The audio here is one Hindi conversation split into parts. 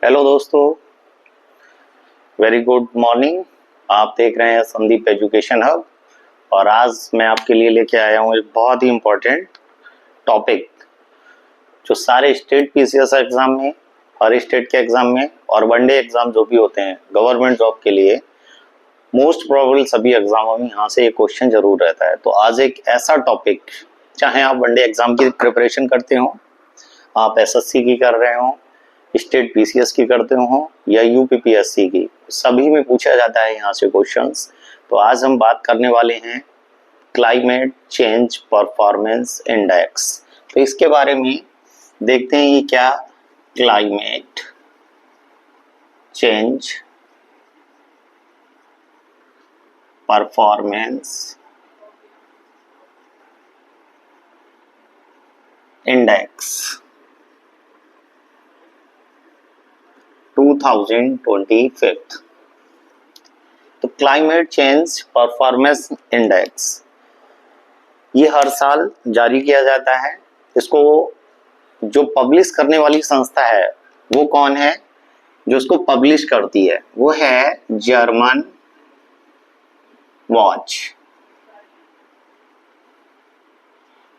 हेलो दोस्तों, वेरी गुड मॉर्निंग। आप देख रहे हैं संदीप एजुकेशन हब और आज मैं आपके लिए लेके आया हूँ एक बहुत ही इम्पोर्टेंट टॉपिक जो सारे स्टेट पीसीएस एग्जाम में, हर स्टेट के एग्जाम में और वनडे एग्जाम जो भी होते हैं गवर्नमेंट जॉब के लिए मोस्ट प्रोबेबल सभी एग्जामों में यहाँ से एक क्वेश्चन जरूर रहता है। तो आज एक ऐसा टॉपिक, चाहे आप वनडे एग्जाम की प्रिपरेशन करते हो, आप एसएससी की कर रहे हो, स्टेट पीसीएस की करते हो या यूपीपीएससी की, सभी में पूछा जाता है यहाँ से क्वेश्चंस। तो आज हम बात करने वाले हैं क्लाइमेट चेंज परफॉर्मेंस इंडेक्स। तो इसके बारे में देखते हैं ये क्या क्लाइमेट चेंज परफॉर्मेंस इंडेक्स 2025। तो क्लाइमेट चेंज परफॉर्मेंस इंडेक्स ये हर साल जारी किया जाता है। इसको जो पब्लिश करने वाली संस्था है वो कौन है? जो इसको पब्लिश करती है वो है जर्मन वॉच।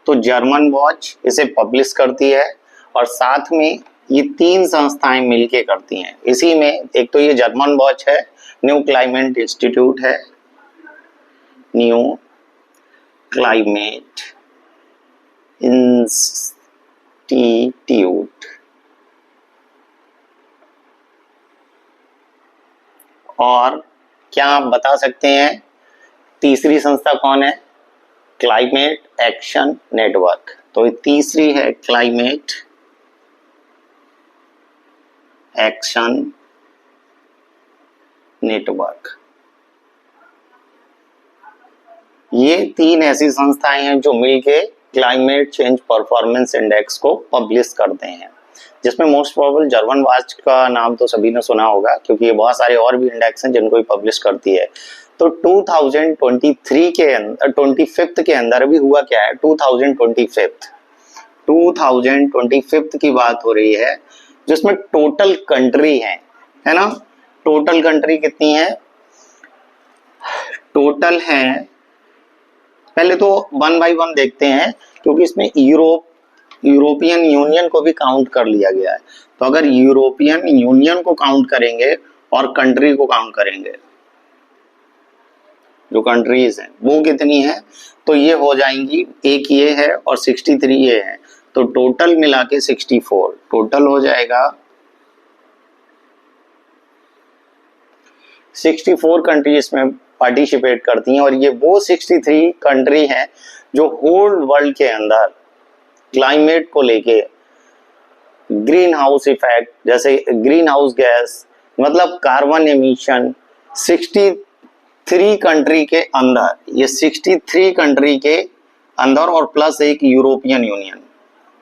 तो जर्मन वॉच इसे पब्लिश करती है और साथ में ये तीन संस्थाएं मिलके करती हैं। इसी में एक तो ये जर्मन वॉच है, न्यू क्लाइमेट इंस्टीट्यूट है, न्यू क्लाइमेट इंस्टीट्यूट, और क्या आप बता सकते हैं तीसरी संस्था कौन है? Climate action network. तो तीसरी है क्लाइमेट एक्शन नेटवर्क। ये तीन ऐसी संस्थाएं हैं जो मिलके क्लाइमेट चेंज परफॉर्मेंस इंडेक्स को पब्लिश करते हैं, जिसमें मोस्ट प्रोबेबल जर्मन वॉच का नाम तो सभी ने सुना होगा क्योंकि ये बहुत सारे और भी इंडेक्स हैं जिनको ये पब्लिश करती है। तो 2023 के अंदर 25 के अंदर भी हुआ क्या है? 2025 की बात हो रही है जिसमें टोटल कंट्री है ना? टोटल कंट्री कितनी है? टोटल है, पहले तो वन बाय वन देखते हैं क्योंकि इसमें यूरोपियन यूनियन को भी काउंट कर लिया गया है। तो अगर यूरोपियन यूनियन को काउंट करेंगे और कंट्री को काउंट करेंगे, जो कंट्रीज हैं वो कितनी है, तो ये हो जाएंगी, एक ये है और 63 ये है, तो टोटल मिला के 64 टोटल हो जाएगा। 64 कंट्री इसमें पार्टिसिपेट करती हैं और ये वो 63 कंट्री हैं जो होल वर्ल्ड के अंदर क्लाइमेट को लेके ग्रीन हाउस इफेक्ट, जैसे ग्रीन हाउस गैस मतलब कार्बन एमिशन 63 कंट्री के अंदर, ये 63 कंट्री के अंदर और प्लस एक यूरोपियन यूनियन,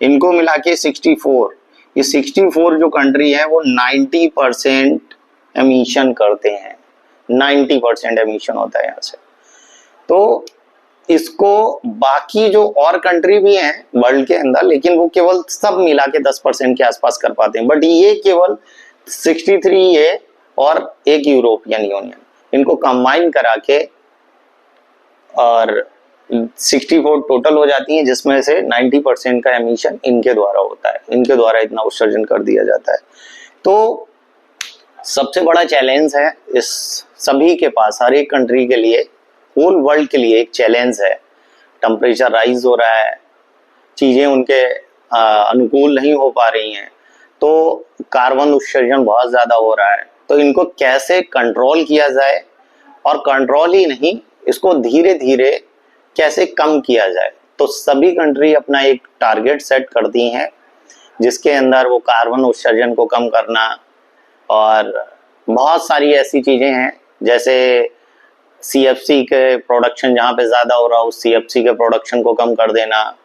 इनको मिला के 64। ये 64 जो कंट्री है वो 90% एमिशन करते हैं, 90% एमिशन होता है यहाँ से। तो इसको बाकी जो और कंट्री भी हैं वर्ल्ड के अंदर, लेकिन वो केवल सब मिला के 10% के आसपास कर पाते हैं, बट ये केवल 63 ये और एक यूरोपियन यूनियन, इनको कंबाइन करा के और 64 टोटल हो जाती हैं, जिसमें से 90% का एमिशन इनके द्वारा होता है, इनके द्वारा इतना उत्सर्जन कर दिया जाता है। तो सबसे बड़ा चैलेंज है इस सभी के पास, हर एक कंट्री के लिए, होल वर्ल्ड के लिए एक चैलेंज है। टेम्परेचर राइज हो रहा है, चीजें उनके अनुकूल नहीं हो पा रही हैं, तो कार्बन उत्सर्जन बहुत ज्यादा हो रहा है। तो इनको कैसे कंट्रोल किया जाए, और कंट्रोल ही नहीं, इसको धीरे धीरे कैसे कम किया जाए। तो सभी कंट्री अपना एक टारगेट सेट करती हैं जिसके अंदर वो कार्बन उत्सर्जन को कम करना, और बहुत सारी ऐसी चीजें हैं जैसे सीएफसी के प्रोडक्शन जहाँ पे ज्यादा हो रहा हो, सीएफसी के प्रोडक्शन को कम कर देना,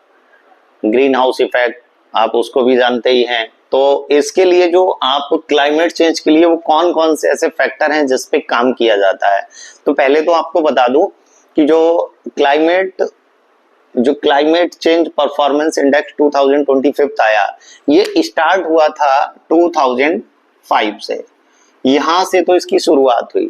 ग्रीन हाउस इफेक्ट आप उसको भी जानते ही हैं। तो इसके लिए जो आप क्लाइमेट चेंज के लिए वो कौन कौन से ऐसे फैक्टर हैं जिस पे काम किया जाता है। तो पहले तो आपको बता दूं कि जो क्लाइमेट चेंज परफॉर्मेंस इंडेक्स 2025 आया, ये स्टार्ट हुआ था 2005 1.5 से, यहां से तो इसकी शुरुआत हुई।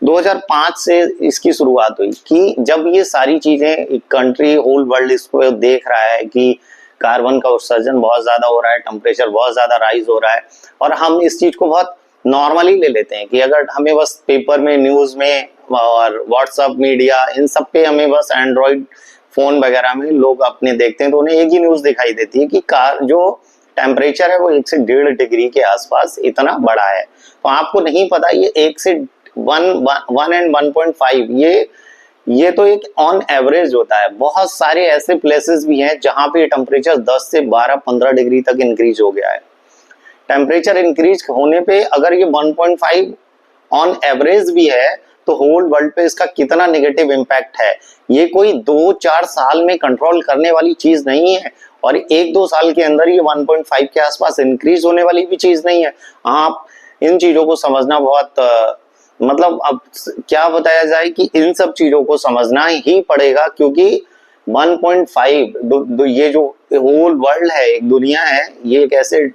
2005 से इसकी शुरुआत हुई कि जब ये सारी चीजें कंट्री होल वर्ल्ड इसको देख रहा है कि कार्बन का उत्सर्जन बहुत ज्यादा हो रहा है, टेम्परेचर बहुत ज्यादा राइज हो रहा है, और हम इस चीज को बहुत नॉर्मली ले लेते हैं कि अगर हमें बस पेपर में, न्यूज में और व्हाट्सएप मीडिया इन सब पे हमें बस एंड्रॉइड फोन वगैरह में लोग अपने देखते हैं तो उन्हें एक ही न्यूज दिखाई देती है कि कार जो टेम्परेचर है वो 1 से 1.5 डिग्री के आसपास इतना बड़ा है। तो आपको नहीं पता ये 1 से 1 एंड 1.5 ये तो एक ऑन एवरेज होता है। बहुत सारे ऐसे प्लेसेस भी हैं जहां पे टेम्परेचर 10 से 12-15 डिग्री तक इंक्रीज हो गया है। टेम्परेचर इंक्रीज होने पे अगर ये 1.5 ऑन एवरेज भी है तो होल वर्ल्ड पे इसका कितना नेगेटिव इम्पैक्ट है, ये कोई 2-4 साल में कंट्रोल करने वाली चीज नहीं है, और 1-2 साल के अंदर ये 1.5 के आसपास इंक्रीज होने वाली भी चीज नहीं है। आप इन चीजों को समझना बहुत मतलब अब क्या बताया जाए कि इन सब चीजों को समझना ही पड़ेगा, क्योंकि 1.5 ये जो होल वर्ल्ड है, एक दुनिया है, ये एक ऐसे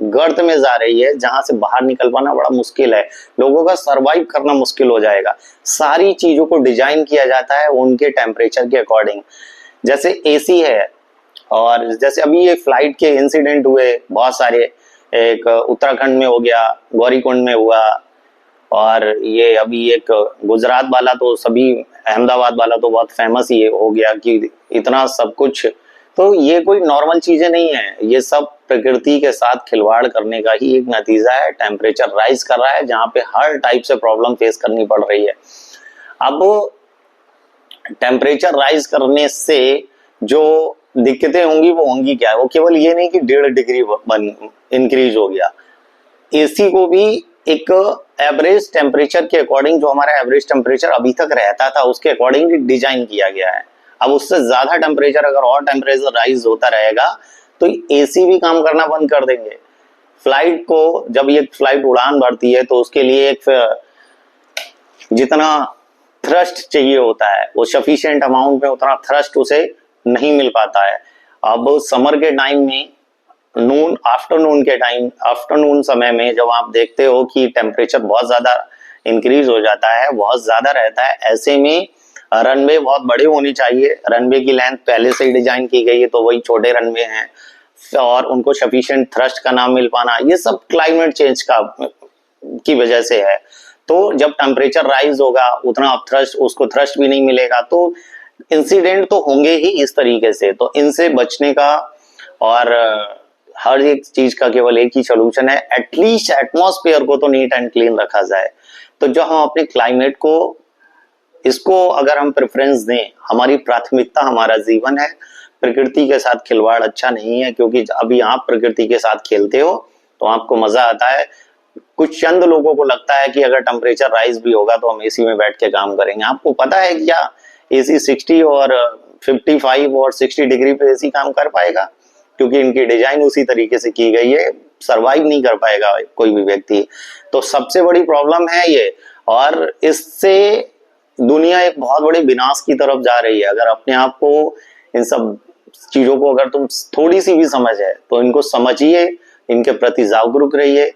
गर्त में जा रही है जहां से बाहर निकल पाना बड़ा मुश्किल है, लोगों का सरवाइव करना मुश्किल हो जाएगा। सारी चीजों को डिजाइन किया जाता है उनके टेम्परेचर के अकॉर्डिंग। जैसे एसी है, और जैसे अभी ये फ्लाइट के इंसिडेंट हुए बहुत सारे, एक उत्तराखंड में हो गया, गौरीकुंड में हुआ, और ये अभी एक गुजरात वाला तो सभी, अहमदाबाद वाला तो बहुत फेमस ही हो गया कि इतना सब कुछ। तो ये कोई नॉर्मल चीजें नहीं है, ये सब प्रकृति के साथ खिलवाड़ करने का ही एक नतीजा है। टेम्परेचर राइज कर रहा है जहां पे हर टाइप से प्रॉब्लम फेस करनी पड़ रही है। अब टेम्परेचर राइज करने से जो दिक्कतें होंगी वो होंगी क्या, वो केवल ये नहीं कि 1.5 डिग्री इंक्रीज हो गया, एसी को भी एक एवरेज टेम्परेचर के अकॉर्डिंग, जो हमारा एवरेज टेम्परेचर अभी तक रहता था उसके अकॉर्डिंग डिजाइन किया गया है। अब उससे ज्यादा टेम्परेचर, अगर और टेम्परेचर राइज होता रहेगा तो एसी भी काम करना बंद कर देंगे। फ्लाइट को, जब ये फ्लाइट उड़ान भरती है तो उसके लिए एक जितना थ्रस्ट चाहिए होता है वो सफिशिएंट अमाउंट में उतना थ्रस्ट उसे नहीं मिल पाता है। अब समर के टाइम में, आफ्टरनून समय में जब आप देखते हो कि टेम्परेचर बहुत ज्यादा इंक्रीज हो जाता है, बहुत ज्यादा रहता है, ऐसे में रनवे बहुत बड़े होने चाहिए। रनवे की लेंथ पहले से ही डिजाइन की गई है तो वही छोटे रनवे हैं, और उनको सफिशिएंट थ्रस्ट का ना मिल पाना, ये सब क्लाइमेट चेंज की वजह से है। तो जब टेम्परेचर राइज होगा उतना थ्रस्ट, उसको थ्रस्ट भी नहीं मिलेगा, तो इंसिडेंट तो होंगे ही इस तरीके से। तो इनसे बचने का और हर एक चीज का केवल एक ही सोल्यूशन है, एटलीस्ट एटमॉस्फेयर को तो नीट एंड क्लीन रखा जाए। तो जो हम अपने क्लाइमेट को, इसको अगर हम प्रेफरेंस दें, हमारी प्राथमिकता हमारा जीवन है, प्रकृति के साथ खिलवाड़ अच्छा नहीं है, क्योंकि अभी आप प्रकृति के साथ खेलते हो तो आपको मजा आता है। कुछ चंद लोगों को लगता है कि अगर टेम्परेचर राइज भी होगा तो हम एसी में बैठ के काम करेंगे। आपको पता है क्या एसी 60 और 55 और 60 डिग्री पे एसी काम कर पाएगा? क्योंकि इनकी डिजाइन उसी तरीके से की गई है, सरवाइव नहीं कर पाएगा कोई भी व्यक्ति। तो सबसे बड़ी प्रॉब्लम है ये, और इससे दुनिया एक बहुत बड़े विनाश की तरफ जा रही है। अगर अपने आप को, इन सब चीजों को अगर तुम थोड़ी सी भी समझ है तो इनको समझिए, इनके प्रति जागरूक रहिए,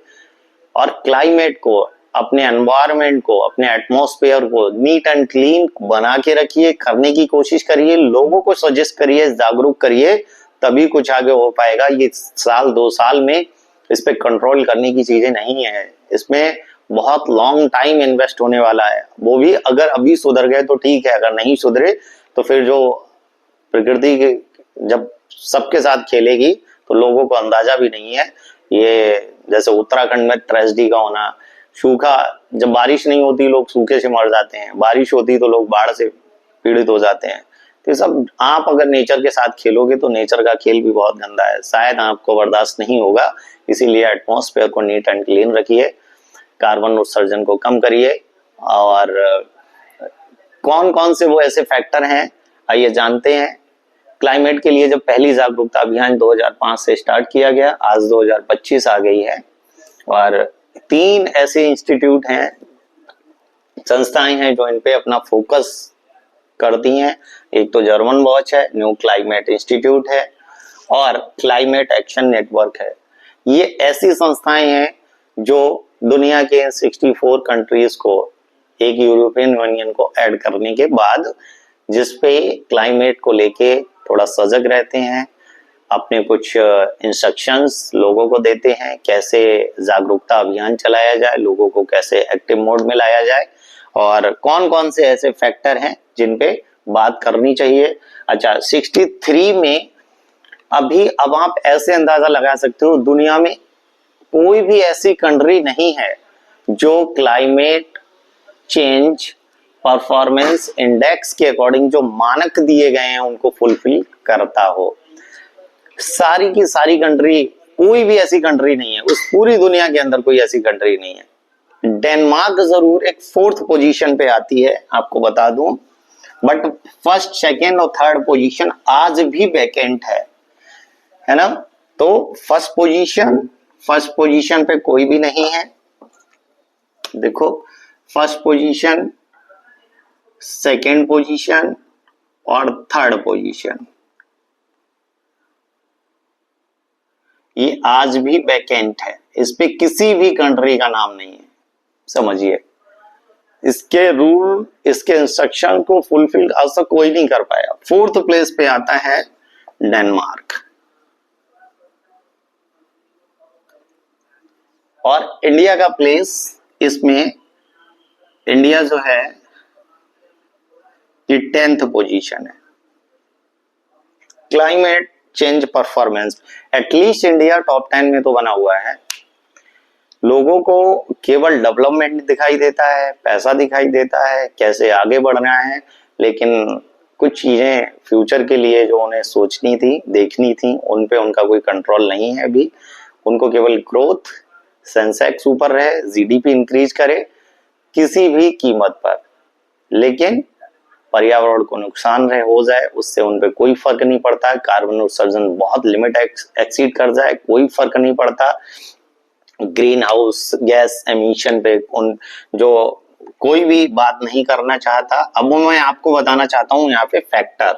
और क्लाइमेट को, अपने एनवायरनमेंट को, अपने एटमॉस्फेयर को नीट एंड क्लीन बना के रखिए, करने की कोशिश करिए, लोगों को सजेस्ट करिए, जागरूक करिए, तभी कुछ आगे हो पाएगा। ये साल 2 साल में इस पे कंट्रोल करने की चीजें नहीं है, इसमें बहुत लॉन्ग टाइम इन्वेस्ट होने वाला है। वो भी अगर अभी सुधर गए तो ठीक है, अगर नहीं सुधरे तो फिर जो प्रकृति के जब सबके साथ खेलेगी तो लोगों को अंदाजा भी नहीं है। ये जैसे उत्तराखंड में ट्रेजेडी का होना, सूखा, जब बारिश नहीं होती लोग सूखे से मर जाते हैं, बारिश होती तो लोग बाढ़ से पीड़ित हो जाते हैं। तो सब आप अगर नेचर के साथ खेलोगे तो नेचर का खेल भी बहुत गंदा है, शायद आपको बर्दाश्त नहीं होगा। इसीलिए एटमॉस्फेयर को नीट एंड क्लीन रखिए, कार्बन उत्सर्जन को कम करिए। और कौन कौन से वो ऐसे फैक्टर हैं आइए जानते हैं। क्लाइमेट के लिए जब पहली जागरूकता अभियान 2005 से स्टार्ट किया गया, आज 2025 आ गई है, और 3 ऐसे इंस्टीट्यूट हैं, संस्थाएं हैं जो इन पे अपना फोकस करती हैं। एक तो जर्मन वॉच है, न्यू क्लाइमेट इंस्टीट्यूट है, और क्लाइमेट एक्शन नेटवर्क है। ये ऐसी संस्थाएं हैं जो दुनिया के 64 कंट्रीज को एक यूरोपियन यूनियन को ऐड करने के बाद, जिसपे क्लाइमेट को लेके थोड़ा सजग रहते हैं, अपने कुछ इंस्ट्रक्शंस लोगों को देते हैं, कैसे जागरूकता अभियान चलाया जाए, लोगों को कैसे एक्टिव मोड में लाया जाए, और कौन कौन से ऐसे फैक्टर हैं जिन पे बात करनी चाहिए। अच्छा, 63 में अभी अब आप ऐसे अंदाजा लगा सकते हो, दुनिया में कोई भी ऐसी कंट्री नहीं है जो क्लाइमेट चेंज परफॉर्मेंस इंडेक्स के अकॉर्डिंग जो मानक दिए गए हैं उनको फुलफिल करता हो। सारी की सारी कंट्री, कोई भी ऐसी कंट्री नहीं है, उस पूरी दुनिया के अंदर कोई ऐसी कंट्री नहीं है। डेनमार्क जरूर एक 4th पोजीशन पे आती है, आपको बता दूं, बट फर्स्ट, सेकेंड और थर्ड पोजीशन आज भी वैकेंट है ना। तो फर्स्ट पोजीशन पे कोई भी नहीं है। देखो, फर्स्ट पोजीशन, सेकेंड पोजीशन और थर्ड पोजीशन, ये आज भी वैकेंट है। इस पे किसी भी कंट्री का नाम नहीं है, समझिए। इसके रूल, इसके इंस्ट्रक्शन को फुलफिल आज तक कोई नहीं कर पाया। 4th प्लेस पे आता है डेनमार्क। और इंडिया का प्लेस इसमें, इंडिया जो है ये 10th पोजीशन है। Climate change performance, at least India top 10 में तो बना हुआ है। लोगों को केवल डेवलपमेंट दिखाई देता है, पैसा दिखाई देता है, कैसे आगे बढ़ना है, लेकिन कुछ चीजें फ्यूचर के लिए जो उन्हें सोचनी थी, देखनी थी, उन पे उनका कोई कंट्रोल नहीं है अभी। उनको केवल ग्रोथ, सेंसेक्स ऊपर रहे, जीडीपी इंक्रीज करे किसी भी कीमत पर, लेकिन पर्यावरण को नुकसान रहे हो जाए उससे उन पे कोई फर्क नहीं पड़ता। कार्बन उत्सर्जन बहुत लिमिट एक्सीड कर जाए, कोई फर्क नहीं पड़ता। ग्रीन हाउस गैस एमिशन पे उन जो कोई भी बात नहीं करना चाहता। अब मैं आपको बताना चाहता हूं यहाँ पे फैक्टर,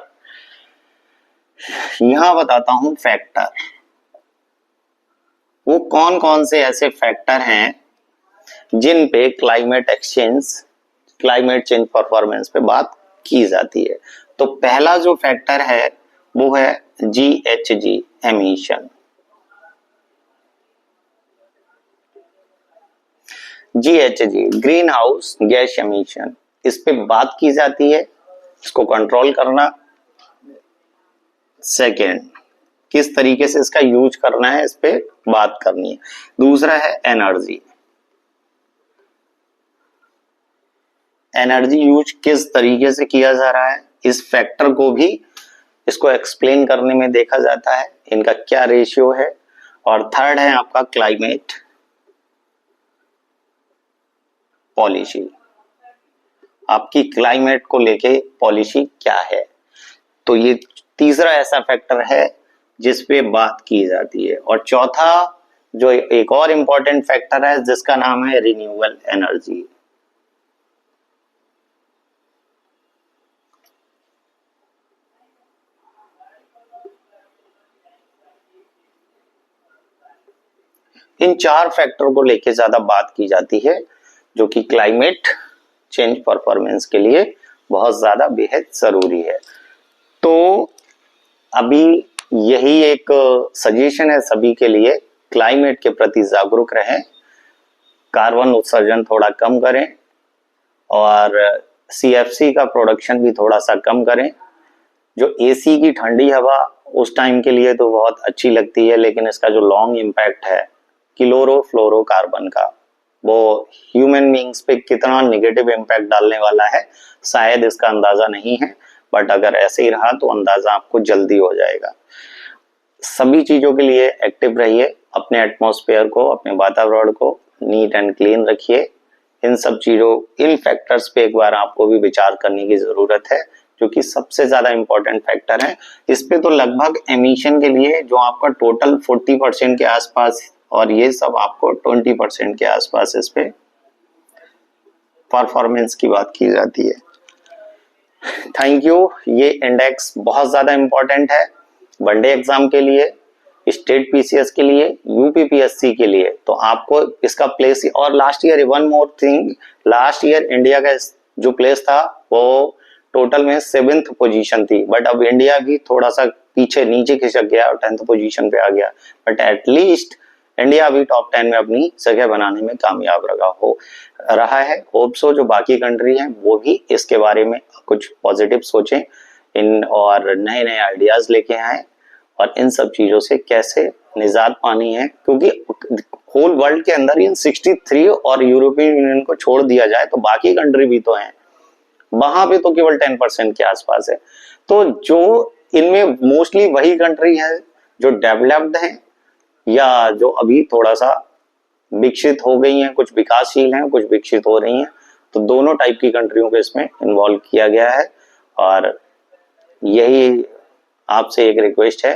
यहां बताता हूं फैक्टर, वो कौन कौन से ऐसे फैक्टर हैं जिन पे क्लाइमेट चेंज परफॉर्मेंस पे बात की जाती है। तो पहला जो फैक्टर है वो है GHG emission. GHG green house gas emission, इस पे बात की जाती है, इसको कंट्रोल करना। सेकेंड, किस तरीके से इसका यूज करना है, इस पे बात करनी है। दूसरा है एनर्जी यूज किस तरीके से किया जा रहा है, इस फैक्टर को भी इसको एक्सप्लेन करने में देखा जाता है, इनका क्या रेशियो है। और थर्ड है आपका क्लाइमेट पॉलिसी, आपकी क्लाइमेट को लेके पॉलिसी क्या है। तो ये तीसरा ऐसा फैक्टर है जिस पे बात की जाती है। और चौथा जो एक और इम्पोर्टेंट फैक्टर है जिसका नाम है रिन्यूएबल एनर्जी। इन 4 फैक्टर को लेके ज्यादा बात की जाती है जो कि क्लाइमेट चेंज परफॉर्मेंस के लिए बहुत ज्यादा बेहद जरूरी है। तो अभी यही एक सजेशन है सभी के लिए, क्लाइमेट के प्रति जागरूक रहें, कार्बन उत्सर्जन थोड़ा कम करें और CFC का प्रोडक्शन भी थोड़ा सा कम करें। जो AC की ठंडी हवा उस टाइम के लिए तो बहुत अच्छी लगती है, लेकिन इसका जो लॉन्ग इम्पैक्ट है क्लोरोफ्लोरोकार्बन का, वो ह्यूमन बीइंग्स पे कितना नेगेटिव इम्पैक्ट डालने वाला है शायद इसका अंदाजा नहीं है, बट अगर ऐसे ही रहा तो अंदाजा आपको जल्दी हो जाएगा। सभी चीजों के लिए एक्टिव रहिए, अपने एटमॉस्फेयर को, अपने वातावरण को नीट एंड क्लीन रखिए। इन सब चीजों, इन फैक्टर्स पे एक बार आपको भी विचार करने की जरूरत है, जो कि सबसे ज्यादा इंपॉर्टेंट फैक्टर है। इस पे तो लगभग एमिशन के लिए जो आपका टोटल 40% के आसपास, और ये सब आपको 20% के आसपास इस पे परफॉर्मेंस की बात की जाती है। Thank you. ये इंडेक्स बहुत ज्यादा इंपॉर्टेंट है वनडे एग्जाम के लिए, स्टेट पीसीएस के लिए, यूपीपीएससी के लिए, तो आपको इसका प्लेस, और last year one more thing, last year India का जो प्लेस था वो टोटल में 7th पोजीशन थी, बट अब इंडिया भी थोड़ा सा पीछे नीचे खिसक गया और 10th पोजीशन पे आ गया, बट एटलीस्ट इंडिया भी टॉप 10 में अपनी जगह बनाने में कामयाब रहा है। होप सो जो बाकी कंट्री हैं वो भी इसके बारे में कुछ पॉजिटिव सोचें इन और नए नए आइडियाज लेके आए और इन सब चीजों से कैसे निजात पानी है, क्योंकि होल वर्ल्ड के अंदर इन 63 और यूरोपियन यूनियन को छोड़ दिया जाए तो बाकी कंट्री भी तो हैं, वहां पे तो केवल 10% के आसपास है। तो जो इनमें मोस्टली वही कंट्री है जो डेवलप्ड हैं या जो अभी थोड़ा सा विकसित हो गई हैं, कुछ विकासशील हैं, कुछ विकसित हो रही हैं, तो दोनों टाइप की कंट्रियों को इसमें इन्वॉल्व किया गया है। और यही आपसे एक रिक्वेस्ट है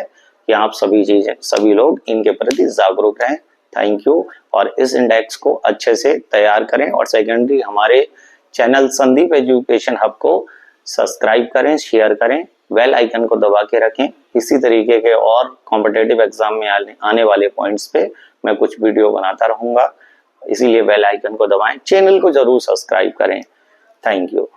कि आप सभी लोग इनके प्रति जागरूक रहें। Thank you. और इस इंडेक्स को अच्छे से तैयार करें और सेकेंडरी हमारे चैनल संदीप एजुकेशन हब को सब्सक्राइब करें, शेयर करें, बेल आइकन को दबा के रखें। इसी तरीके के और कॉम्पिटिटिव एग्जाम में आने वाले पॉइंट्स पे मैं कुछ वीडियो बनाता रहूंगा, इसीलिए बेल आइकन को दबाएं, चैनल को जरूर सब्सक्राइब करें। Thank you.